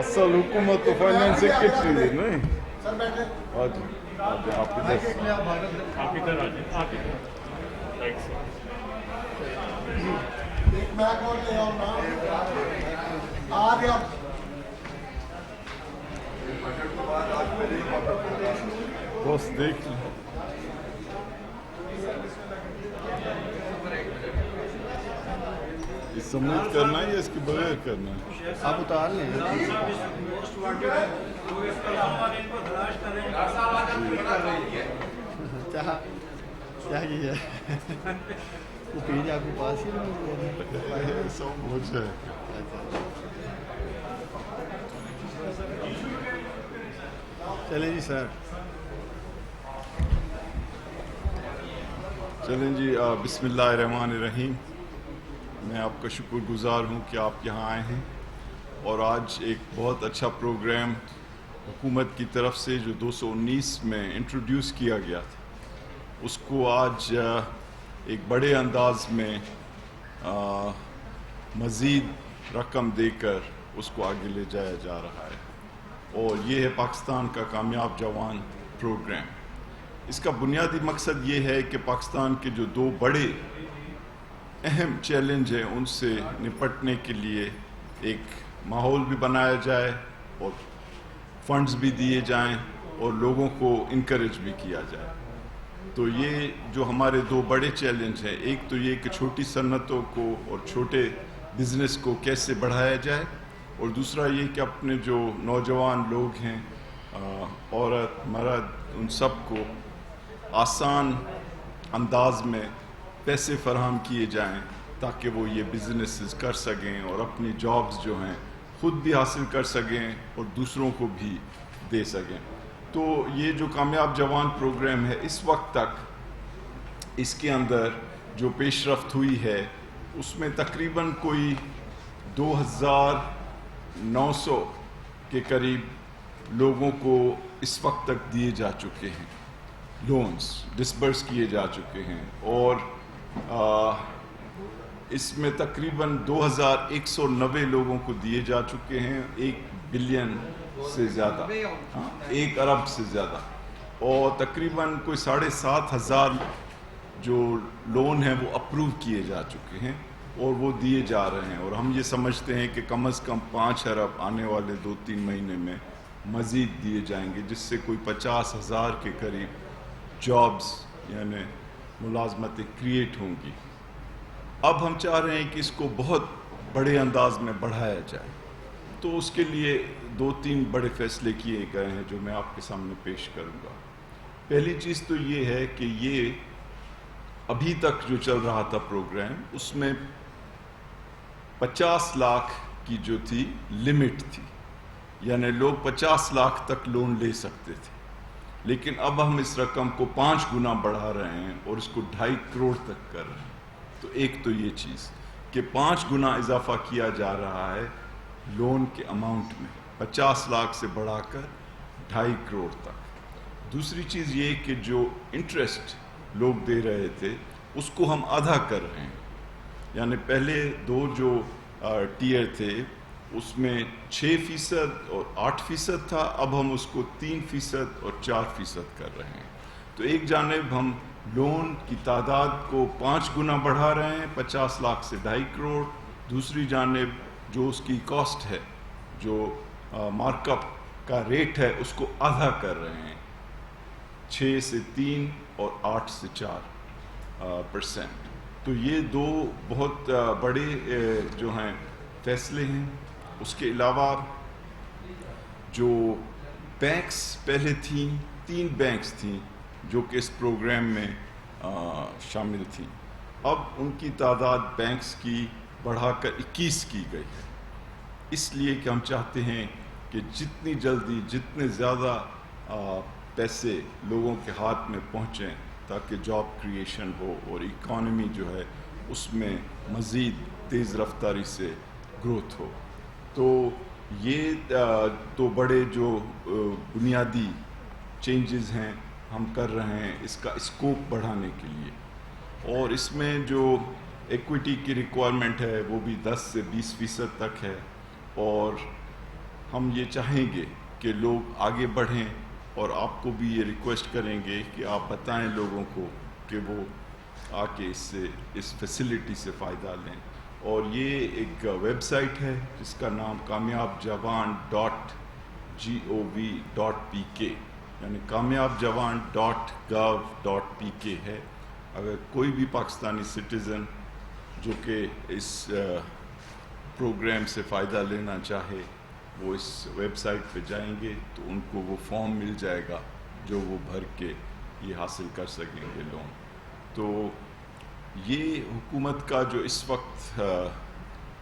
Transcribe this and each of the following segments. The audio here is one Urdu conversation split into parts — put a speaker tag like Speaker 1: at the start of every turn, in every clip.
Speaker 1: اصل حکومت تو فائنانس سیکرٹری ہے نہیں.
Speaker 2: سر بیٹھے
Speaker 1: آج آپ ادھر
Speaker 2: ایک میک اور لے آؤ نا. آ گیا.
Speaker 1: بس دیکھ لیں. اس سبمٹ کرنا ہے یا اس کے بغیر کرنا ہے؟
Speaker 3: آپ اتار لیں. کیا کیا وہ پیج آپ کے پاس ہی
Speaker 1: سب ہو جائے.
Speaker 3: چلیں جی سر.
Speaker 1: چلیں جی. بسم اللہ الرحمن الرحیم. میں آپ کا شکر گزار ہوں کہ آپ یہاں آئے ہیں اور آج ایک بہت اچھا پروگرام حکومت کی طرف سے جو 219 میں انٹروڈیوس کیا گیا تھا اس کو آج ایک بڑے انداز میں مزید رقم دے کر اس کو آگے لے جایا جا رہا ہے اور یہ ہے پاکستان کا کامیاب جوان پروگرام. اس کا بنیادی مقصد یہ ہے کہ پاکستان کے جو دو بڑے اہم چیلنج ہیں ان سے نپٹنے کے لیے ایک ماحول بھی بنایا جائے اور فنڈز بھی دیے جائیں اور لوگوں کو انکریج بھی کیا جائے. تو یہ جو ہمارے دو بڑے چیلنج ہیں، ایک تو یہ کہ چھوٹی صنعتوں کو اور چھوٹے بزنس کو کیسے بڑھایا جائے اور دوسرا یہ کہ اپنے جو نوجوان لوگ ہیں، عورت مرد، ان سب کو آسان انداز میں پیسے فراہم کیے جائیں تاکہ وہ یہ بزنسز کر سکیں اور اپنی جابز جو ہیں خود بھی حاصل کر سکیں اور دوسروں کو بھی دے سکیں. تو یہ جو کامیاب جوان پروگرام ہے اس وقت تک اس کے اندر جو پیش رفت ہوئی ہے اس میں تقریباً کوئی 2900 کے قریب لوگوں کو اس وقت تک دیے جا چکے ہیں. لونز ڈسبرس کیے جا چکے ہیں اور اس میں تقریباً 2190 لوگوں کو دیے جا چکے ہیں. 1 بلین سے زیادہ، 1 ارب سے زیادہ، اور تقریباً کوئی 7500 جو لون ہیں وہ اپروو کیے جا چکے ہیں اور وہ دیے جا رہے ہیں. اور ہم یہ سمجھتے ہیں کہ کم از کم 5 ارب آنے والے 2-3 مہینے میں مزید دیے جائیں گے جس سے کوئی 50,000 کے قریب جابز یعنی ملازمتیں کریٹ ہوں گی. اب ہم چاہ رہے ہیں کہ اس کو بہت بڑے انداز میں بڑھایا جائے. تو اس کے لیے 2-3 بڑے فیصلے کیے گئے ہیں جو میں آپ کے سامنے پیش کروں گا. پہلی چیز تو یہ ہے کہ یہ ابھی تک جو چل رہا تھا پروگرام اس میں 50 لاکھ کی جو تھی لمٹ تھی، یعنی لوگ 50 لاکھ تک لون لے سکتے تھے. لیکن اب ہم اس رقم کو 5 گنا بڑھا رہے ہیں اور اس کو 2.5 کروڑ تک کر رہے ہیں. تو ایک تو یہ چیز کہ 5 گنا اضافہ کیا جا رہا ہے لون کے اماؤنٹ میں، 50 لاکھ سے بڑھا کر 2.5 کروڑ تک. دوسری چیز یہ کہ جو انٹرسٹ لوگ دے رہے تھے اس کو ہم آدھا کر رہے ہیں. یعنی پہلے 2 جو ٹیئر تھے اس میں 6% اور 8% تھا، اب ہم اس کو 3% اور 4% کر رہے ہیں. تو ایک جانب ہم لون کی تعداد کو 5 گنا بڑھا رہے ہیں 50 لاکھ سے 2.5 کروڑ. دوسری جانب جو اس کی کاسٹ ہے، جو مارک اپ کا ریٹ ہے، اس کو آدھا کر رہے ہیں 6 سے 3 اور 8 سے 4%. تو یہ 2 بہت بڑے جو ہیں فیصلے ہیں. اس کے علاوہ جو بینکس پہلے تھیں، 3 بینکس تھیں جو کہ اس پروگرام میں شامل تھیں، اب ان کی تعداد بینکس کی بڑھا کر 21 کی گئی ہے. اس لیے کہ ہم چاہتے ہیں کہ جتنی جلدی جتنے زیادہ پیسے لوگوں کے ہاتھ میں پہنچیں تاکہ جاب کریشن ہو اور اکانومی جو ہے اس میں مزید تیز رفتاری سے گروتھ ہو. تو یہ 2 بڑے جو بنیادی چینجز ہیں ہم کر رہے ہیں اس کا اسکوپ بڑھانے کے لیے. اور اس میں جو ایکویٹی کی ریکوائرمنٹ ہے وہ بھی 10 سے 20% تک ہے. اور ہم یہ چاہیں گے کہ لوگ آگے بڑھیں اور آپ کو بھی یہ ریکویسٹ کریں گے کہ آپ بتائیں لوگوں کو کہ وہ آ کے اس فیسلٹی سے فائدہ لیں. اور یہ ایک ویب سائٹ ہے جس کا نام kamyabjawan.gov.pk یعنی kamyabjawan.gov.pk ہے. اگر کوئی بھی پاکستانی سٹیزن جو کہ اس پروگرام سے فائدہ لینا چاہے وہ اس ویب سائٹ پہ جائیں گے تو ان کو وہ فارم مل جائے گا جو وہ بھر کے یہ حاصل کر سکیں گے لون. تو یہ حکومت کا جو اس وقت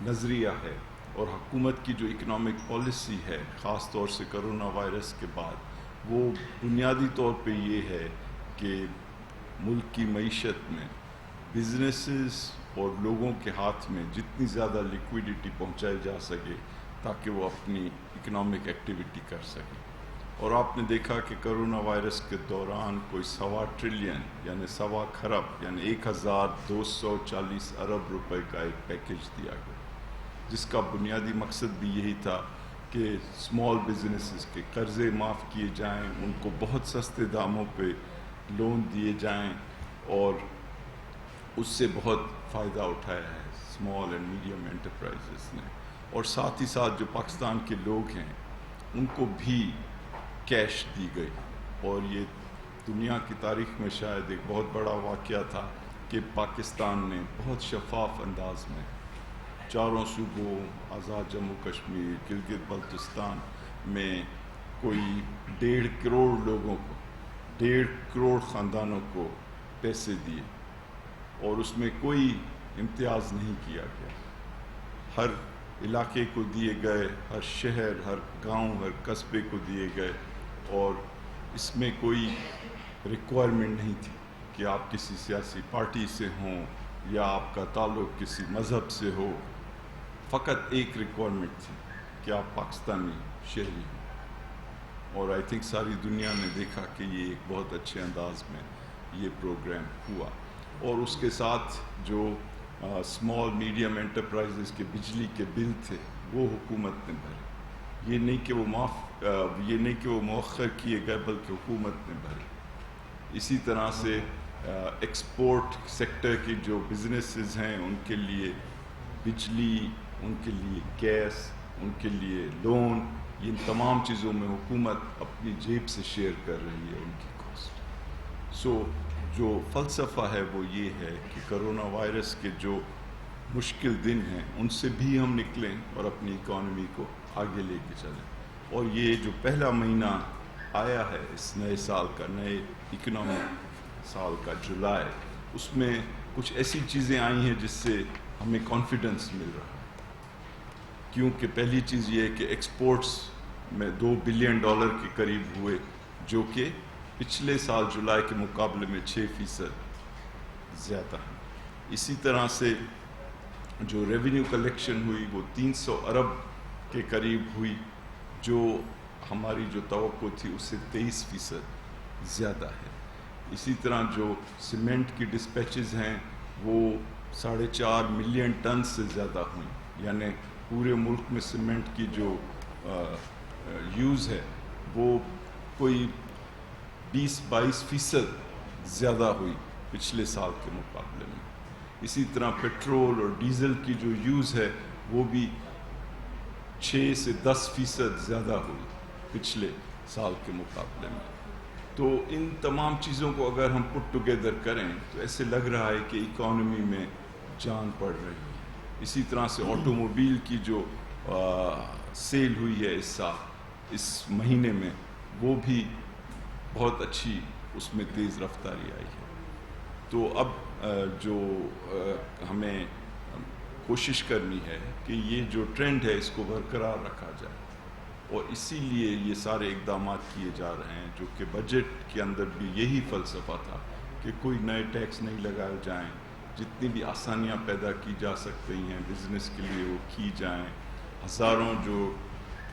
Speaker 1: نظریہ ہے اور حکومت کی جو اکنامک پالیسی ہے خاص طور سے کرونا وائرس کے بعد وہ بنیادی طور پہ یہ ہے کہ ملک کی معیشت میں بزنسز اور لوگوں کے ہاتھ میں جتنی زیادہ لیکویڈیٹی پہنچائی جا سکے تاکہ وہ اپنی اکنامک ایکٹیویٹی کر سکیں. اور آپ نے دیکھا کہ کرونا وائرس کے دوران کوئی 1.25 ٹریلین یعنی 1.25 خرب یعنی 1240 ارب روپے کا ایک پیکیج دیا گیا جس کا بنیادی مقصد بھی یہی تھا کہ اسمال بزنسز کے قرضے معاف کیے جائیں, ان کو بہت سستے داموں پہ لون دیے جائیں اور اس سے بہت فائدہ اٹھایا ہے اسمال اینڈ میڈیم انٹرپرائزز نے. اور ساتھ ہی ساتھ جو پاکستان کے لوگ ہیں ان کو بھی کیش دی گئی. اور یہ دنیا کی تاریخ میں شاید ایک بہت بڑا واقعہ تھا کہ پاکستان نے بہت شفاف انداز میں چاروں صوبوں آزاد جموں کشمیر گلگت بلتستان میں کوئی 1.5 کروڑ لوگوں کو 1.5 کروڑ خاندانوں کو پیسے دیے اور اس میں کوئی امتیاز نہیں کیا گیا. ہر علاقے کو دیے گئے, ہر شہر ہر گاؤں ہر قصبے کو دیے گئے اور اس میں کوئی ریکوائرمنٹ نہیں تھی کہ آپ کسی سیاسی پارٹی سے ہوں یا آپ کا تعلق کسی مذہب سے ہو. فقط ایک ریکوائرمنٹ تھی کہ آپ پاکستانی شہری ہوں. اور آئی تھنک ساری دنیا نے دیکھا کہ یہ ایک بہت اچھے انداز میں یہ پروگرام ہوا. اور اس کے ساتھ جو اسمال میڈیم انٹرپرائزز کے بجلی کے بل تھے وہ حکومت نے بھرے. یہ نہیں کہ وہ مؤخر کیے گئے بلکہ حکومت نے بھرے. اسی طرح سے ایکسپورٹ سیکٹر کی جو بزنسز ہیں ان کے لیے بجلی, ان کے لیے گیس, ان کے لیے لون, ان تمام چیزوں میں حکومت اپنی جیب سے شیئر کر رہی ہے ان کی کاسٹ. جو فلسفہ ہے وہ یہ ہے کہ کرونا وائرس کے جو مشکل دن ہیں ان سے بھی ہم نکلیں اور اپنی اکانومی کو آگے لے کے چلیں. اور یہ جو پہلا مہینہ آیا ہے اس نئے سال کا, نئے اکنامک سال کا جولائی, اس میں کچھ ایسی چیزیں آئی ہیں جس سے ہمیں کانفیڈنس مل رہا ہے. کیونکہ پہلی چیز یہ ہے کہ ایکسپورٹس میں $2 بلین کے قریب ہوئے جو کہ پچھلے سال جولائی کے مقابلے میں 6% زیادہ ہیں. اسی طرح سے جو ریونیو کلیکشن ہوئی وہ 300 ارب کے قریب ہوئی جو ہماری جو توقع تھی اس سے 23% زیادہ ہے. اسی طرح جو سیمنٹ کی ڈسپیچز ہیں وہ 4.5 ملین ٹن سے زیادہ ہوئیں. یعنی پورے ملک میں سیمنٹ کی جو یوز ہے وہ کوئی 20-22% زیادہ ہوئی پچھلے سال کے مقابلے میں. اسی طرح پیٹرول اور ڈیزل کی جو یوز ہے وہ بھی 6 سے 10% زیادہ ہوئی پچھلے سال کے مقابلے میں. تو ان تمام چیزوں کو اگر ہم پٹ ٹوگیدر کریں تو ایسے لگ رہا ہے کہ اکانومی میں جان پڑ رہی ہے. اسی طرح سے آٹو موبیل کی جو سیل ہوئی ہے اس سال اس مہینے میں وہ بھی بہت اچھی اس میں تیز رفتاری آئی ہے. تو اب جو ہمیں کوشش کرنی ہے کہ یہ جو ٹرینڈ ہے اس کو برقرار رکھا جائے اور اسی لیے یہ سارے اقدامات کیے جا رہے ہیں جو کہ بجٹ کے اندر بھی یہی فلسفہ تھا کہ کوئی نئے ٹیکس نہیں لگائے جائیں, جتنی بھی آسانیاں پیدا کی جا سکتی ہیں بزنس کے لیے وہ کی جائیں, ہزاروں جو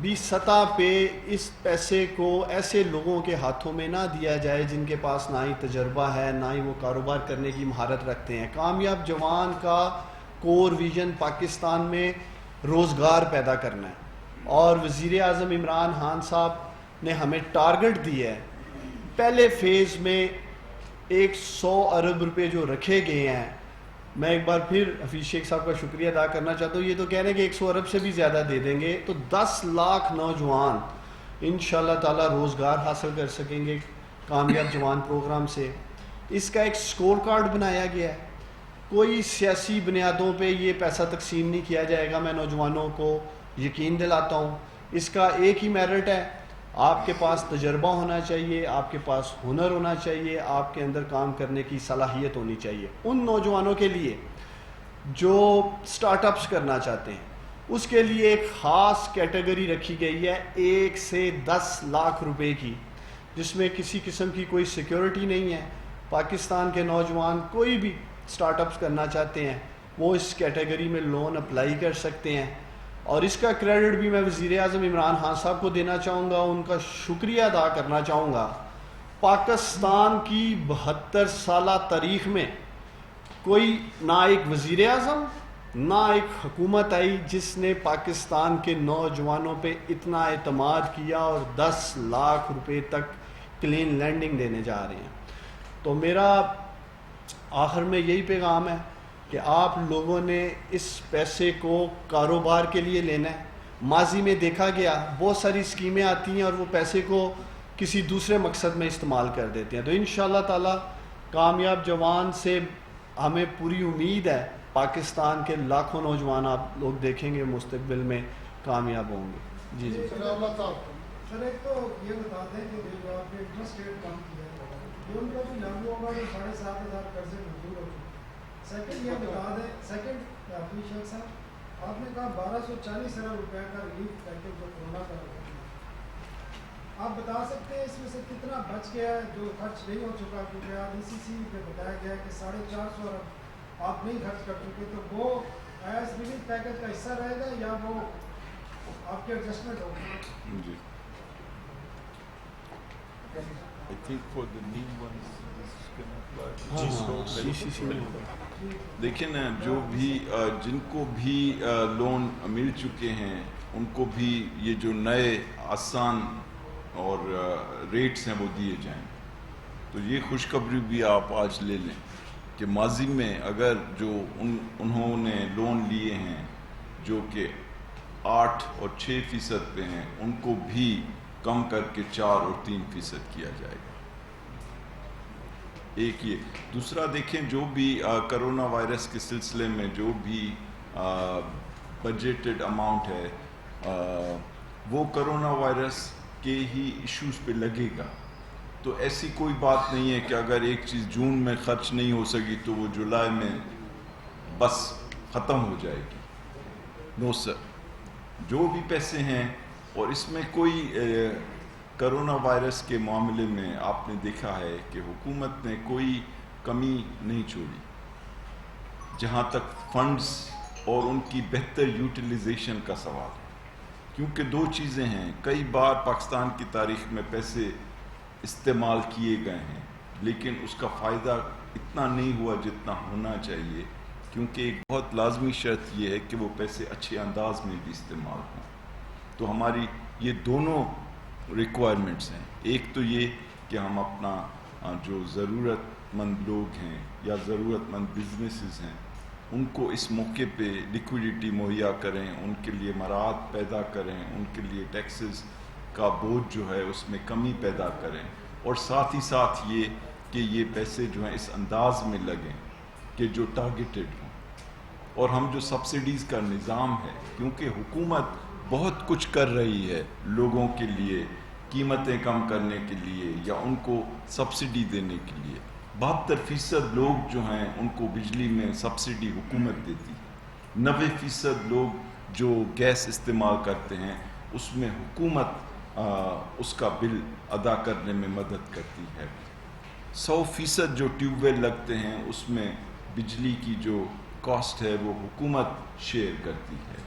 Speaker 3: بھی سطح پہ اس پیسے کو ایسے لوگوں کے ہاتھوں میں نہ دیا جائے جن کے پاس نہ ہی تجربہ ہے نہ ہی وہ کاروبار کرنے کی مہارت رکھتے ہیں. کامیاب جوان کا کور ویژن پاکستان میں روزگار پیدا کرنا ہے, اور وزیر اعظم عمران خان صاحب نے ہمیں ٹارگٹ دیا ہے. پہلے فیز میں 100 ارب روپے جو رکھے گئے ہیں, میں ایک بار پھر حفیظ شیخ صاحب کا شکریہ ادا کرنا چاہتا ہوں. یہ تو کہہ رہے ہیں کہ 100 ارب سے بھی زیادہ دے دیں گے تو 10 لاکھ نوجوان انشاءاللہ تعالی روزگار حاصل کر سکیں گے کامیاب جوان پروگرام سے. اس کا ایک سکور کارڈ بنایا گیا ہے, کوئی سیاسی بنیادوں پہ یہ پیسہ تقسیم نہیں کیا جائے گا, میں نوجوانوں کو یقین دلاتا ہوں. اس کا ایک ہی میرٹ ہے, آپ کے پاس تجربہ ہونا چاہیے, آپ کے پاس ہنر ہونا چاہیے, آپ کے اندر کام کرنے کی صلاحیت ہونی چاہیے. ان نوجوانوں کے لیے جو سٹارٹ اپس کرنا چاہتے ہیں اس کے لیے ایک خاص کیٹیگری رکھی گئی ہے 1 سے 10 لاکھ روپے کی, جس میں کسی قسم کی کوئی سیکیورٹی نہیں ہے. پاکستان کے نوجوان کوئی بھی سٹارٹ اپس کرنا چاہتے ہیں وہ اس کیٹیگری میں لون اپلائی کر سکتے ہیں. اور اس کا کریڈٹ بھی میں وزیر اعظم عمران خان صاحب کو دینا چاہوں گا, ان کا شکریہ ادا کرنا چاہوں گا. پاکستان کی 72 سالہ تاریخ میں کوئی نہ ایک وزیر اعظم نہ ایک حکومت آئی جس نے پاکستان کے نوجوانوں پہ اتنا اعتماد کیا اور 10 لاکھ روپے تک کلین لینڈنگ دینے جا رہے ہیں. تو میرا آخر میں یہی پیغام ہے کہ آپ لوگوں نے اس پیسے کو کاروبار کے لیے لینا ہے. ماضی میں دیکھا گیا بہت ساری اسکیمیں آتی ہیں اور وہ پیسے کو کسی دوسرے مقصد میں استعمال کر دیتے ہیں. تو انشاءاللہ تعالی کامیاب جوان سے ہمیں پوری امید ہے پاکستان کے لاکھوں نوجوان آپ لوگ دیکھیں گے مستقبل میں کامیاب ہوں گے. جی جی
Speaker 4: سر, ایک تو یہ بتا دیں کہ جو آپ نے انٹرسٹ ریٹ کم کیا ہے جو ان کا بھی لاگو ہوگا جو 7,500 قرضے منظور ہو چکے. سیکنڈ یہ بتا دیں, سیکنڈ حفیظ شیخ صاحب آپ نے کہا 1240 ارب روپے کا ریلیف پیکیج جو کورونا کا رکھا, آپ بتا سکتے ہیں اس میں سے کتنا بچ گیا ہے جو خرچ نہیں ہو چکا, کیونکہ آپ ECC پہ بتایا گیا ہے کہ 450 ارب آپ نہیں خرچ کر چکے, تو وہ ایز ریلیف پیکیج کا حصہ رہے گا یا وہ آپ کے ایڈجسٹمنٹ ہوگا؟
Speaker 1: جی I think for the new ones this can apply. دیکھیں نا, جو بھی جن کو بھی لون مل چکے ہیں ان کو بھی یہ جو نئے آسان اور ریٹس ہیں وہ دیے جائیں. تو یہ خوشخبری بھی آپ آج لے لیں کہ ماضی میں اگر جو انہوں نے لون لیے ہیں جو کہ 8 اور 6% پہ ہیں ان کو بھی کم کر کے 4 اور 3% کیا جائے گا. ایک یہ. دوسرا دیکھیں جو بھی کرونا وائرس کے سلسلے میں جو بھی بجٹڈ اماؤنٹ ہے وہ کرونا وائرس کے ہی ایشوز پہ لگے گا. تو ایسی کوئی بات نہیں ہے کہ اگر ایک چیز جون میں خرچ نہیں ہو سکی تو وہ جولائی میں بس ختم ہو جائے گی. نو سر, جو بھی پیسے ہیں, اور اس میں کوئی کرونا وائرس کے معاملے میں آپ نے دیکھا ہے کہ حکومت نے کوئی کمی نہیں چھوڑی جہاں تک فنڈز اور ان کی بہتر یوٹیلائزیشن کا سوال ہے. کیونکہ 2 چیزیں ہیں, کئی بار پاکستان کی تاریخ میں پیسے استعمال کیے گئے ہیں لیکن اس کا فائدہ اتنا نہیں ہوا جتنا ہونا چاہیے, کیونکہ ایک بہت لازمی شرط یہ ہے کہ وہ پیسے اچھے انداز میں بھی استعمال ہوں. تو ہماری یہ دونوں ریکوائرمنٹس ہیں. ایک تو یہ کہ ہم اپنا جو ضرورت مند لوگ ہیں یا ضرورت مند بزنسز ہیں ان کو اس موقع پہ لیکوڈیٹی مہیا کریں, ان کے لیے مراعات پیدا کریں, ان کے لیے ٹیکسز کا بوجھ جو ہے اس میں کمی پیدا کریں, اور ساتھ ہی ساتھ یہ کہ یہ پیسے جو ہیں اس انداز میں لگیں کہ جو ٹارگیٹڈ ہوں. اور ہم جو سبسڈیز کا نظام ہے, کیونکہ حکومت بہت کچھ کر رہی ہے لوگوں کے لیے قیمتیں کم کرنے کے لیے یا ان کو سبسڈی دینے کے لیے. 72% لوگ جو ہیں ان کو بجلی میں سبسڈی حکومت دیتی ہے. 90% لوگ جو گیس استعمال کرتے ہیں اس میں حکومت اس کا بل ادا کرنے میں مدد کرتی ہے. 100% جو ٹیوب ویل لگتے ہیں اس میں بجلی کی جو کاسٹ ہے وہ حکومت شیئر کرتی ہے.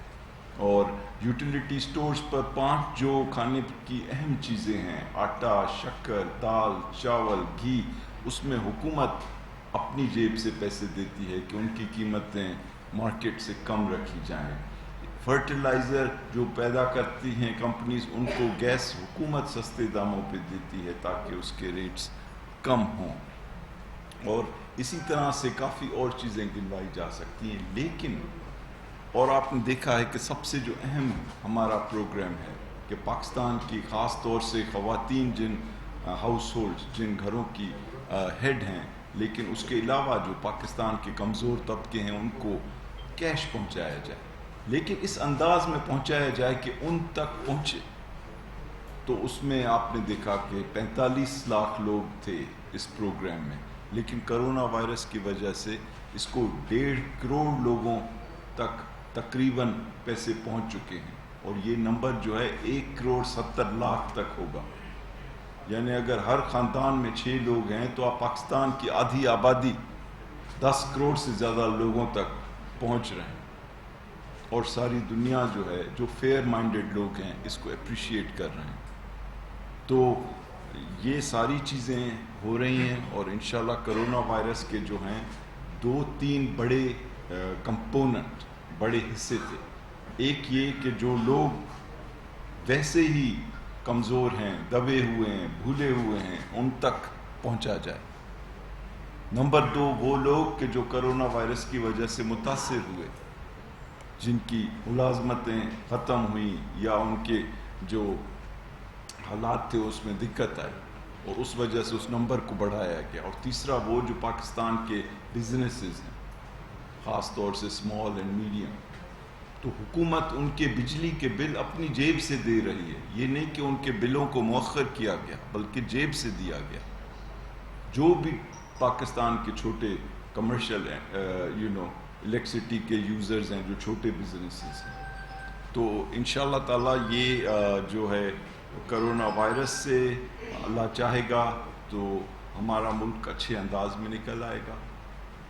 Speaker 1: اور یوٹیلیٹی سٹورز پر 5 جو کھانے کی اہم چیزیں ہیں، آٹا، شکر، دال، چاول، گھی، اس میں حکومت اپنی جیب سے پیسے دیتی ہے کہ ان کی قیمتیں مارکیٹ سے کم رکھی جائیں۔ فرٹیلائزر جو پیدا کرتی ہیں کمپنیز، ان کو گیس حکومت سستے داموں پہ دیتی ہے تاکہ اس کے ریٹس کم ہوں، اور اسی طرح سے کافی اور چیزیں گنوائی جا سکتی ہیں۔ لیکن اور آپ نے دیکھا ہے کہ سب سے جو اہم ہمارا پروگرام ہے کہ پاکستان کی خاص طور سے خواتین جن ہاؤس ہولڈ، جن گھروں کی ہیڈ ہیں، لیکن اس کے علاوہ جو پاکستان کے کمزور طبقے ہیں، ان کو کیش پہنچایا جائے، لیکن اس انداز میں پہنچایا جائے کہ ان تک پہنچے۔ تو اس میں آپ نے دیکھا کہ 45 لاکھ لوگ تھے اس پروگرام میں، لیکن کرونا وائرس کی وجہ سے اس کو 1.5 کروڑ لوگوں تک تقریباً پیسے پہنچ چکے ہیں، اور یہ نمبر جو ہے 1 کروڑ 70 لاکھ تک ہوگا۔ یعنی اگر ہر خاندان میں 6 لوگ ہیں تو آپ پاکستان کی آدھی آبادی 10 کروڑ سے زیادہ لوگوں تک پہنچ رہے ہیں، اور ساری دنیا جو ہے، جو فیئر مائنڈڈ لوگ ہیں، اس کو اپریشیٹ کر رہے ہیں۔ تو یہ ساری چیزیں ہو رہی ہیں، اور انشاءاللہ کرونا وائرس کے جو ہیں 2-3 بڑے کمپوننٹ، بڑے حصے تھے۔ ایک یہ کہ جو لوگ ویسے ہی کمزور ہیں، دبے ہوئے ہیں، بھولے ہوئے ہیں، ان تک پہنچا جائے۔ نمبر 2 وہ لوگ کہ جو کرونا وائرس کی وجہ سے متاثر ہوئے، جن کی ملازمتیں ختم ہوئیں یا ان کے جو حالات تھے اس میں دقت آئی، اور اس وجہ سے اس نمبر کو بڑھایا گیا۔ اور تیسرا وہ جو پاکستان کے بزنسز ہیں، خاص طور سے اسمال اینڈ میڈیم، تو حکومت ان کے بجلی کے بل اپنی جیب سے دے رہی ہے۔ یہ نہیں کہ ان کے بلوں کو مؤخر کیا گیا، بلکہ جیب سے دیا گیا۔ جو بھی پاکستان کے چھوٹے کمرشل الیکٹریسٹی کے یوزرز ہیں، جو چھوٹے بزنسز ہیں، تو انشاءاللہ تعالیٰ یہ جو ہے کرونا وائرس سے اللہ چاہے گا تو ہمارا ملک اچھے انداز میں نکل آئے گا،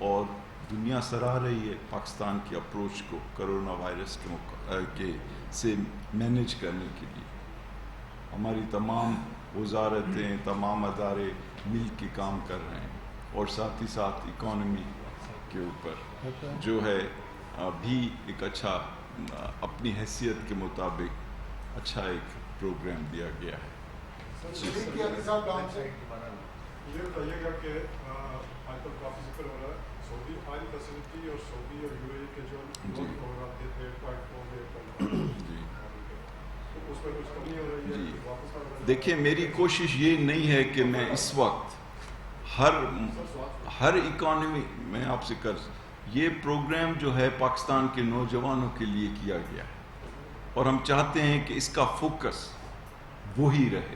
Speaker 1: اور دنیا سراہ رہی ہے پاکستان کی اپروچ کو کرونا وائرس کے سے مینیج کرنے کے لیے۔ ہماری تمام وزارتیں، تمام ادارے مل کے کام کر رہے ہیں، اور ساتھ ہی ساتھ اکانومی کے اوپر جو ہے بھی ایک اچھا، اپنی حیثیت کے مطابق اچھا ایک پروگرام دیا گیا ہے۔
Speaker 5: یہ بتائیے گا کہ آج کل کافی ذکر ہو رہا ہے سعودی آئل فیسلٹی اور سعودی اور یو اے ای کے جو پروگرام دیتے ہیں 8.4 تو اس میں کچھ کمی ہو رہی ہے واپس آ رہا ہے؟
Speaker 1: دیکھیں، میری کوشش یہ نہیں ہے کہ میں اس وقت ہر اکانومی میں آپ سے یہ پروگرام جو ہے پاکستان کے نوجوانوں کے لیے کیا گیا ہے، اور ہم چاہتے ہیں کہ اس کا فوکس وہی رہے،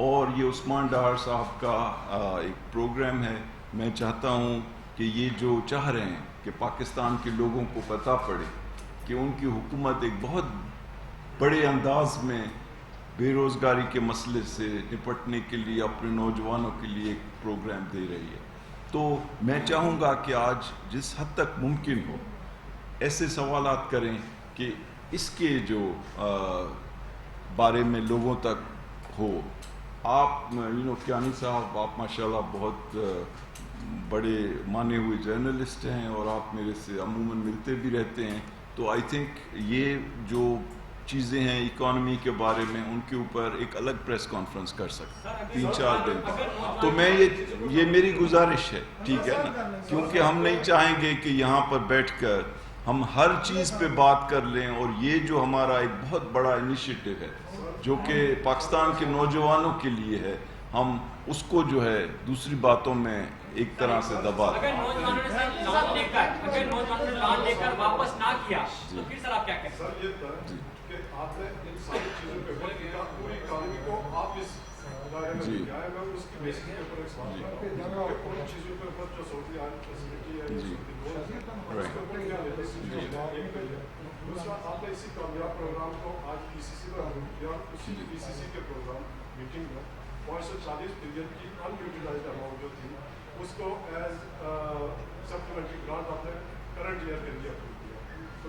Speaker 1: اور یہ عثمان ڈار صاحب کا ایک پروگرام ہے۔ میں چاہتا ہوں کہ یہ جو چاہ رہے ہیں کہ پاکستان کے لوگوں کو پتہ پڑے کہ ان کی حکومت ایک بہت بڑے انداز میں بے روزگاری کے مسئلے سے نپٹنے کے لیے اپنے نوجوانوں کے لیے ایک پروگرام دے رہی ہے، تو میں چاہوں گا کہ آج جس حد تک ممکن ہو ایسے سوالات کریں کہ اس کے جو بارے میں لوگوں تک ہو۔ آپ کیانی صاحب، آپ ماشاءاللہ بہت بڑے مانے ہوئے جرنلسٹ ہیں، اور آپ میرے سے عموماً ملتے بھی رہتے ہیں، تو آئی تھنک یہ جو چیزیں ہیں اکانومی کے بارے میں، ان کے اوپر ایک الگ پریس کانفرنس کر سکتے ہیں 3-4 دن۔ تو میں یہ میری گزارش ہے، ٹھیک ہے نا، کیونکہ ہم نہیں چاہیں گے کہ یہاں پر بیٹھ کر ہم ہر چیز پہ بات کر لیں، اور یہ جو ہمارا ایک بہت بڑا انیشیٹو ہے جو کہ پاکستان کے نوجوانوں کے لیے ہے، ہم اس کو جو ہے دوسری باتوں میں ایک طرح سے دبا دیں۔
Speaker 6: اگر نوجوانوں نے لان لے کر واپس نہ کیا تو پھر سر آپ کیا کہیں؟
Speaker 5: سر یہ تھا کہ آپ نے ان ساری چیزوں پہ غور کیا، پوری اکانومی کو آپ اس بارے میں کیا ہے، میں اس کی بیسس کے اوپر ایک سوال کرتا ہوں کہ ان چیزوں کے اوپر جو سعودی آئل فیسلٹی ہے، سعودی گولڈ ہے، اس کے اوپر کیا لیتے ہیں؟ دوسرا، آپ نے اسی کامیاب پروگرام کو آج پی سی سی پر کیا، اسی پی سی سی کے پروگرام میٹنگ میں 540 بلین کی ان یوٹیلائزڈ اماؤنٹ جو تھی اس کو ایز سپلیمنٹری گرانٹ آپ نے کرنٹ ایئر کے لیے اپروو کیا۔ تو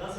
Speaker 7: 10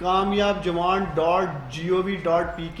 Speaker 3: kamyabjawan.gov.pk